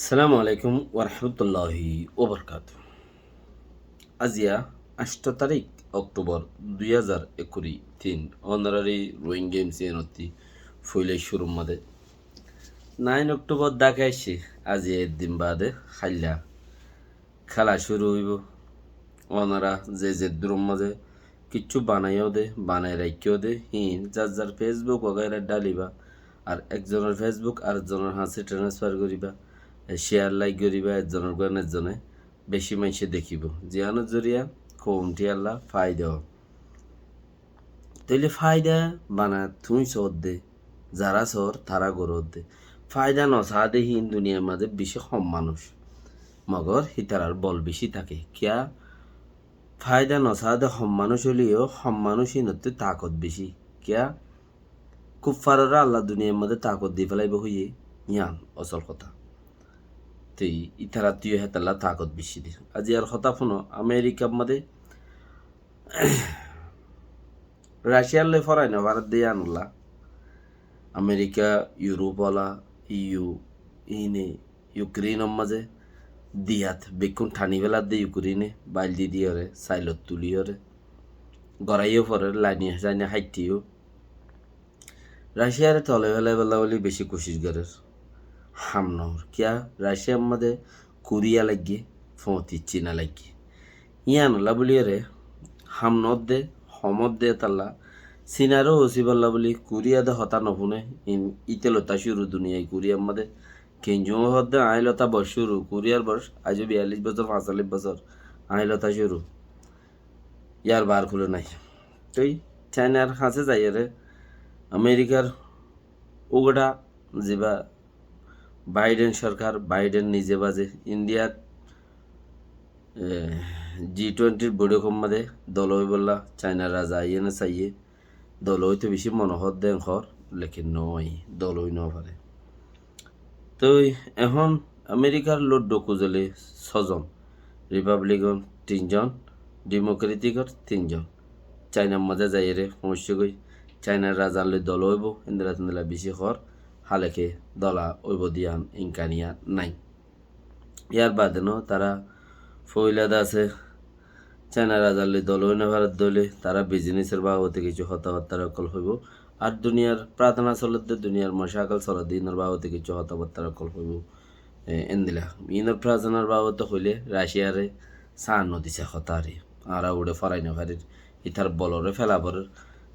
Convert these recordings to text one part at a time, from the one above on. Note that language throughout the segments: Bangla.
সালামু আলাইকুম ওরহমতুল্লাহি ওবরকাত। আজিয়া 8 তারিখ অক্টোবর 2023 অনারারি রোয়িং গেমস এনতি ফইলে শুরু মাদে 9 অক্টোবর দেখাইছে। আজি একদিন বাদে খাইলা খেলা শুরু হইব। ওনারা যে দ্রুম মাঝে কিচ্ছু বানাইও দে, বানাই রাখিও দে, যার যার ফেসবুক ওগাইরা ডালিবা, আর একজনের ফেসবুক আর একজনের হাসি ট্রান্সফার করিবা, শেয়ার লাইক করিবা, একজনের গান একজনে বেশি মানুষে দেখিব, জিয়ানোর জরিয়া কমটি আল্লাহ ফায়দা তৈলে ফায়দা বানা তুই সর দে, যারা সর তারা গরত দে, ফায়দা নসা দে দুনিয়ার মাঝে বেশি কম মানুষ, মগর হিতারার বল বেশি থাকে কিয়া ফায়দা নসাদে হম মানুষ হলিও হম মানুষই নতে তাকত বেশি কিয়া কুফাররা আল্লাহ দুনিয়ার মধ্যে তাকত দিয়ে ফেলাইব হইয়ে ইয়ান অচল কথা তুই ইতারা তুই হেতাল্লা তাকত বেশি দি আজি আর কথা শুনো আমেরিকার মধ্যে রাশিয়ার লে ফরাই না ভারত দিয়ে আনুল্লা আমেরিকা ইউরোপওয়ালা ইউ ইনে ইউক্রেনের মাঝে দিয়াত বেকুন ঠানি বেলা দে ইউক্রেনে বাইল দি দিয়রে সাইলত তুলিয়রে গড়াইও পরে লাইনিয়ে যাইনে হাইটিও রাশিয়ার তলে বেলা বেলা বলি বেশি কোশিশ করে হামনর কিয়া রাশিয়ার মধ্যে কোরিয়া লাগিয়ে ফতি চীনা লাগিয়ে ইয়ানলা বলিয়ে হামনত দে হমত দে তাল্লা চীনারও হসি পাল্লা বলি কোরিয়া দে হতা নশুনে ইতেলতা শুরু দুনিয়ায় কোরিয়ার মধ্যে কেঞ্জুও হদ্দে আইলতা বয়স শুরু কোরিয়ার বয়স আজ 42 বছর 45 বছর আইলতা শুরু ইয়ার বার খুলে নাই তুই চাইনার কাছে যাই রে আমেরিকার ওগোটা যেবা বাইডেন সরকার বাইডেন নিজে বাজে ইন্ডিয়ার G20 বৈঠক মাঝে দল হয়ে বললা চাইনার রাজা ইয়ে না চাইয়ে দল হইতে বেশি মনোহর দেন ঘর লেকিন নয় দল হই ন পারে তো এখন আমেরিকার লোড ডকুজলে 6জন রিপাবলিকান 3জন ডেমোক্রেটিকর 3জন চাইনার মাঝে যাই রে সমস্যা গই চাইনার রাজার দল হইব ইন্দিরা তিন্দিরা বেশি ঘর হালেকে দলা ওইব দিয়ান ইনকানিয়া নাই ইয়ার বাদে তারা ফইলাদ আছে চাইনা রাজারলি দল হইনা ভারত দলে তারা বিজনেসের বাবদে কিছু হতাবার্তার অকল হইব আর দুনিয়ার প্রার্থনা চলতে দুনিয়ার মশাকাল চলা দিনের বাবদে কিছু হতাবার্তার অকল হইব এন্দিলা ইনের প্রার্থনার বাবদে হইলে রাশিয়ারে সান নদিছে হতারে আর উড়ে ফরাই না ভারির ইথার বলরে ফেলাবর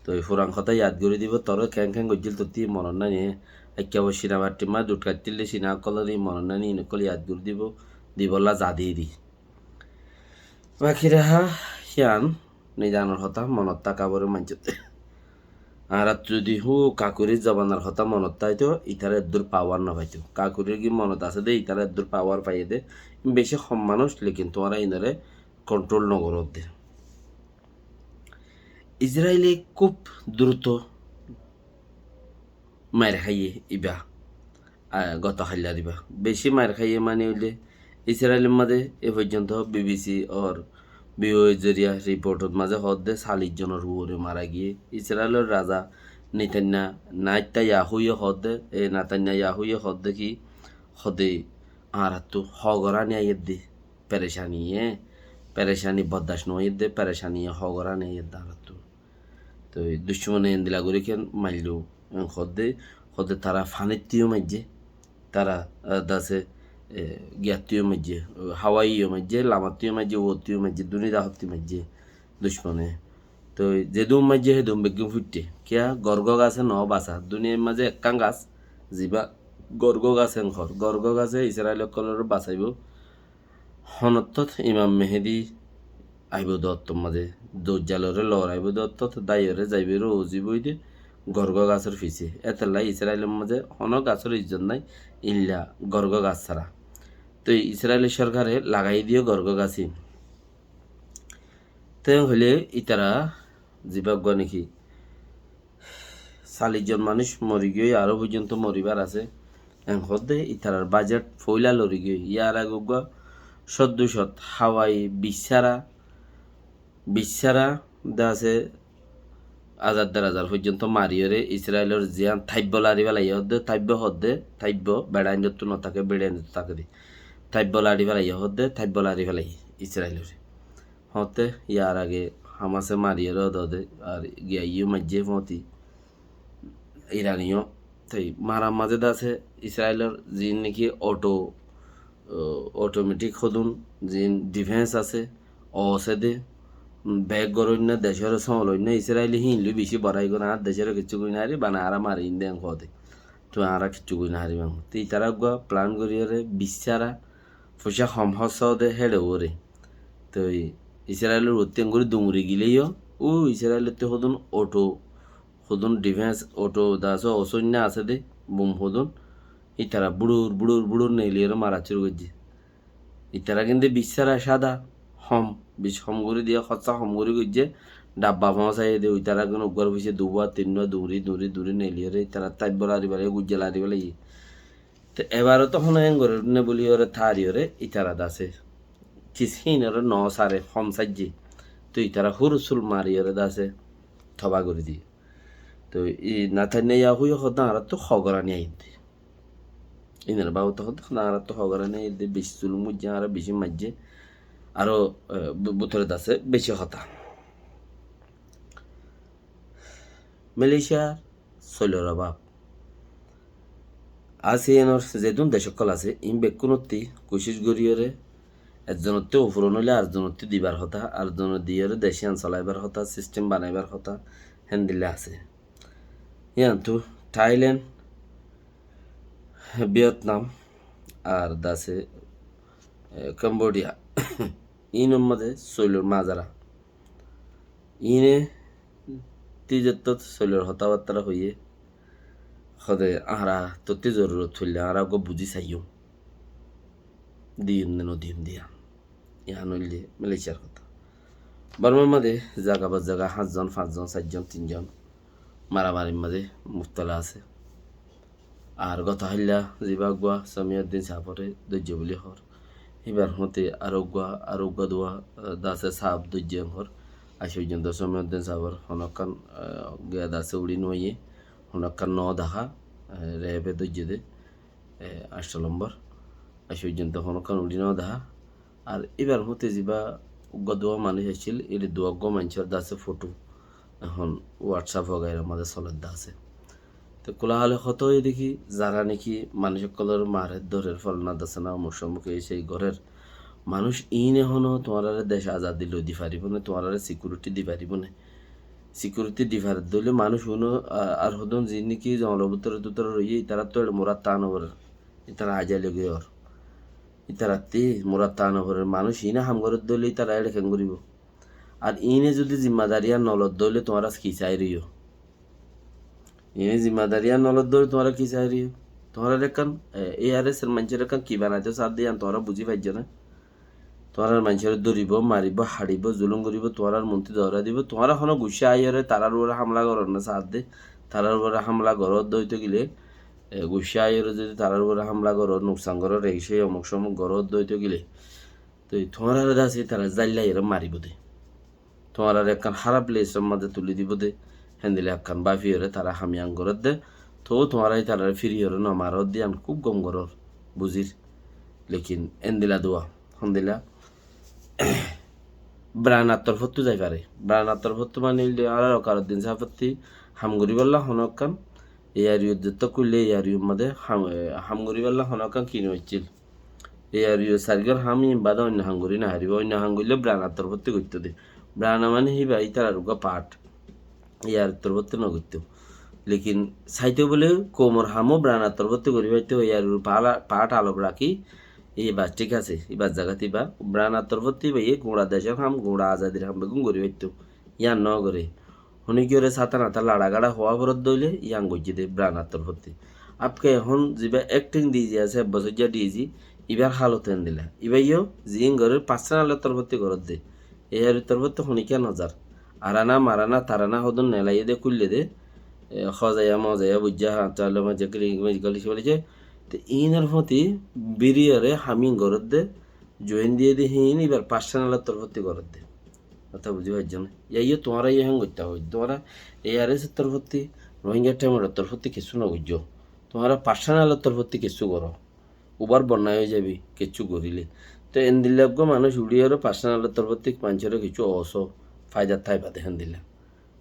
তো এই ফুরাং কথা ইয়াদ করে দিব তোর খ্যাং খ্যাং গজ্জিল তোর দিয়ে মনন না নিয়ে একেবারে সিনা বাটি মা দুট কাটলে সিনা কলরি মনন না নিয়ে নকল ইয়াদ করে দিব দিবল্লা যা দিয়ে দি বাকিরা সিয়ান নিজানোর হতা মনত তাকাবরে মানজতে আর যদি কাকুরির জবানার হতা মনত তাইতো ইতারে দূর পাওয়ার না পাইতো কাকুরির কি মনত আছে দে ইতারে দূর পাওয়ার পাইয়ে দে বেশি কম মানুষ লেকিন তোমারা ইনারে কন্ট্রোল নগর দে ইসরায়েলে খুব দ্রুত মায়ের খাইয়ে ইবা গত হাল্লা দিবা বেশি মায়ের খাইয়ে মানে হইলে ইসরায়েলের মাঝে এ পর্যন্ত বিবিসি ওর বিওএ জরিয়া রিপোর্টত মাঝে হদ্দে 40 জনের উপরে মারা গিয়ে ইসরায়েলের রাজা নিতান্যা নাইতা ইয়াহুইয়ে হদ্দে এ নাতান্যা ইয়াহুইয়ে হদ্দে কি হদে আর তো হগরা নিয়ে দে পেরেশানি বরদাস্ত নয় দে পেরেশানি হগরা নিয়ে আর তো দুশ্মনে এন্দিলা করে কেন মাইলো হদে তারা ফানিত্তিও মাইজে তারা দাসে জ্ঞাতীয় মাঝে হাওয়াইও মাঝে লামাতীয় মাঝে ওতীয় মাঝে দুনিদা হত্তি মাঝে দুশ্মনে তো যে দুম মাঝে হে দুম বেগম ফুটতে কিয়া গর্গ গাছে ন বাসা দুনিয়ার মাঝে একাং গাছ যিবা গর্গ গাছে ঘর গর্গ গাছে ইসরায়েল কলর বাঁচাইব হনত্তত ইমাম মেহেদি আইব দত্ত মাঝে দজ্জালরে লড়াইব দত্ত দাইরে যাইবে রোজিবই দে গর্গ গাছের ফিসে এতেলাই ইসরায়েলের মাঝে হন গাছের ইজ্জত নাই ইল্লা গর্গ গাছ ছাড়া তো ইসরায়েলি সরকারে লাগাই দিও গর্গ গাছি তো হলে ইতারা জীবাজ্ঞ নাকি 40 জন মানুষ মরি গিয়ে আরো পর্যন্ত মরিবার আছে হদে ইতারার বাজেট ফইলা লরি গিয়ে ইয়ার আগুগ সদ্যসত হাওয়াই বিশ্বারা দা আছে হাজার পর্যন্ত মারিয়রে ইসরায়েলের জিয়ান থাইব্য লারি বেলাই হদ্দে থাইব্য বেড়াইন যত্তু নথাকে বেড়াইন তাকে দি থাইব্য লারি বেলাই হদ্দে থাইব্য লারি বেলাই ইসরায়েলের হতে ইয়ার আগে হামাসে মারিয়রে দদে আর গিয়া ইউ মাঝে মতি ইরানিও তাই মারার মাঝে আছে ইসরায়েলের যিনি নাকি অটোমেটিক হদুন যিন ডিফেন্স আছে অসে দে ব্যাগ গরন্য দেশের সমলন্য ইসরায়েলি হিনলু বেশি বড়াই করে আর দেশের কিছু কই না হারি বানা আরা মারি দেন কদে তো আরা কিছু কই না হারি বাংলা তো তারা গুয়া প্ল্যান করিয়ারে বিশ্বারা পয়সা কম হস দে হেডে ওরে তো ইসরায়েলের অত্যঙ্গুরি দুমুরি গিলেইও ও ইসরায়েলের তো হদুন ডিফেন্স দাস অসৈন্য আছে দে বুম হদুন ইতারা বুড়ুর নেলিয়ে মারা চুর করছে ইতারা কিন্তু বিশ্বারা সাদা হম করে দিয়ে খরচা হম করে করছে ডাব্বা পৌঁছাই দিয়ে ওই তারা কোনো উপর পিছিয়ে দুবার তিনবার দৌড়ি নেলিয়ে তারা তাইব লারি বেড়ে গুজ্জে লারি বেড়ে তো এবারও তখন এন করে নে বলি ওরে থারি ওরে ইতারা দাসে কিছুদিন ওরে ন সারে হম সাজ্জি তো ইতারা হুরুসুল মারি ওরে দাসে থবা করে দিয়ে তো ই নাথাই ইয়া হুই হদ আর তো খগরানি আইতে ইনার বাবু তখন আর তো খগরানি আইতে বেশি চুল মুজ্জে আর বেশি মাজ্জে আরও বুথরে দাসে বেশি হতা মালয়েশিয়ার শৈলর অভাব আসিয়ানোর যেদুন দেশকল আছে ইন বেকুনতি কোশিশ গরিয়রে একজনতে উপরন হইলে আরেকজনতে দিবার হতা আরেকজন দিয়রে দেশিয়ান চলাইবার হতা সিস্টেম বানাইবার হতা হেন দিলে আছে ইয়ান্তু থাইল্যান্ড ভিয়েতনাম আর দাসে কম্বোডিয়া ইনের মধ্যে শৈলর মাজারা ইনে তিজত শৈলর হতাবার্তা হইয়ে সদে আহারা তত্তি জরুরত হইলে আহারা গো বুঝি চাইও দিন দিয়া ইহান হইলে মালয়েশিয়ার কথা বর্মার মাঝে জাগা বা জাগা 5জন 5জন 4জন 3জন মারামারির মাঝে মুক্তলা আছে আর গত হাইলা যিবা গুয়া সামিউদ্দিন সাপরে ধৈর্য বলি হর এবার হতে আরোগ্য দোয়া দাসে সাপ ধৈর্য হর আশি পর্যন্ত সামিউদ্দিন সাপর হনকান গিয়া দাসে উড়ি নইয়ে হনকান দেখা রেবে ধৈর্য দে 8 নম্বর আশি পর্যন্ত হনকান উড়ি দেখা আর এবার হতে যিবা দোয়া মানুষ আসছিল এর দোয়াগ্য মানুষের দাসে ফটো এখন হোয়াটসঅ্যাপ হগাইয়ের আমাদের চলের দাসে তো কোলাহলে কত দেখি যারা নাকি মানুষের কলর মারের দরের ফলনা দাসে না আমার সম্মুখে সেই ঘরের মানুষ ইন এখনও তোমার দেশ আজাদি লই দি পারিব না তোমার সিকিউরিটি দি পারিব না সিকিউরিটি দি পার দলে মানুষ শুনো আর হদন যে নাকি জলভূতরে রইয়ে তারা তো মোরা টান ওর তারা আজা লেগে ওর ইতারা তে মোরা টান ওর মানুষ ইনা হামগরের দলে তারা এড়ে খেং করিব আর ইনে যদি জিম্মাদারিয়া নলদ দলে তোমার কি চাই রইও ইনে জিম্মাদারিয়া নলদ দলে তোমার কি চাই রইও তোমার একান ARS এর মানুষের একান কি বানাইতে সাথ দিয়ে তোমরা বুঝি পাইছ না তোমার মানুষের দৌড়িব মারিব হাড়িব জুলুম করিব তোমার মন্ত্রী ধরা দিব তোমার এখনো গুসা আইরে তারার উপরে হামলা করার না সাথ দে তারার উপরে হামলা ঘরত দইতে গেলে গুসা আইরে যদি তারার উপরে হামলা করো নোকসান করো রেখে অমুক সমুক ঘরত দইতে গেলে তো তোমার আছে তারা জাল্লাই এরম মারিব দে তোমার একখান খারাপ প্লেসের মধ্যে তুলি দিব দে হ্যান্দিলে একখান বাফি হরে তারা হামিয়াং করত দে তো তোমারাই তারা ফিরি হরে ন মারত দিয়ে আমি খুব গম করর বুঝির লেকিন এন্দিলা দোয়া হন্দিলা ব্রানার তরফত যাই পারে ব্রানার তরফত মানে আর কারোর দিন সাপত্তি হামগুড়ি বললা হনকান এয়ারিও যত করলে এয়ারিও মধ্যে হামগুড়ি বললা হনকান কিনে হচ্ছিল এয়ারিও সারিগর হামি বাদা অন্য হাঙ্গুরি না হারিব অন্য হাঙ্গুরিলে ব্রানার তরফতে করতে দে ব্রানা মানে হিবা ইতার আর পাট ইয়ার তরফতে ন করতে লেকিন সাইতে বলে কোমর হামও ব্রানার তরফতে করি পাইতে ইয়ার পাট আলোক রাখি এবার ঠিক আছে এবার জায়গাতে বা ব্রানার তরফতে বা এই গোড়া দেশের হাম গোড়া আজাদির হাম বেগুন করি পাইতো ইয়ার ন করে হনি কি ওরে সাতা নাতা লাড়াগাড়া হওয়া ভরত দইলে ইয়াং গজি দে ব্রানার তরফতে আপকে এখন যেবা অ্যাক্টিং দিয়ে আছে বছর যা দিয়েছি এবার হালত হেন দিলা ইবাইও জিং ঘরের পার্সোনালের তরফতে ঘরত দে এর তরফতে হনিকা নজার আরানা মারানা তারানা হদন নেলাইয়ে দে কুললে দে খজাইয়া মজাইয়া বুঝা চালে মজা গলি বলেছে তো ইনের প্রতি বিরিয়ারে হামিং ঘরত দে জয়েন দিয়ে দে হিন এবার পার্সোনালের তরফতে ঘরত দে কথা বুঝি পারছো না ইয়ে তোমারা ইয়ে হ্যাং করতে হবে তোমরা ARS এর তরফতি রোহিঙ্গা টেমের তরফতি কিছু না বুঝছো তোমরা পার্সোনালের তরফতি কিছু করো উবার বন্যায় হয়ে যাবি কিছু করিলে তো এন দিলে মানুষ উড়িয়ারও পার্সোনালের তরফতি মানুষের কিছু অস ফায়দার থাই পাতে হেন দিলে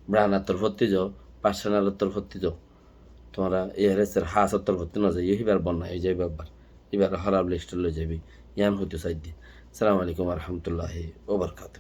ব্রানার তরফতি যাও পার্সোনালের তরফতি যাও তোমরা ARS এর হাসের তরফতি না যাই এবার বন্যায় হয়ে যাবে একবার এবার খারাপ লিস্টে লয়ে যাবি ইয়ান হইতে চাই দিয়ে সালাম আলাইকুম রহমতুল্লাহি ওবরকাত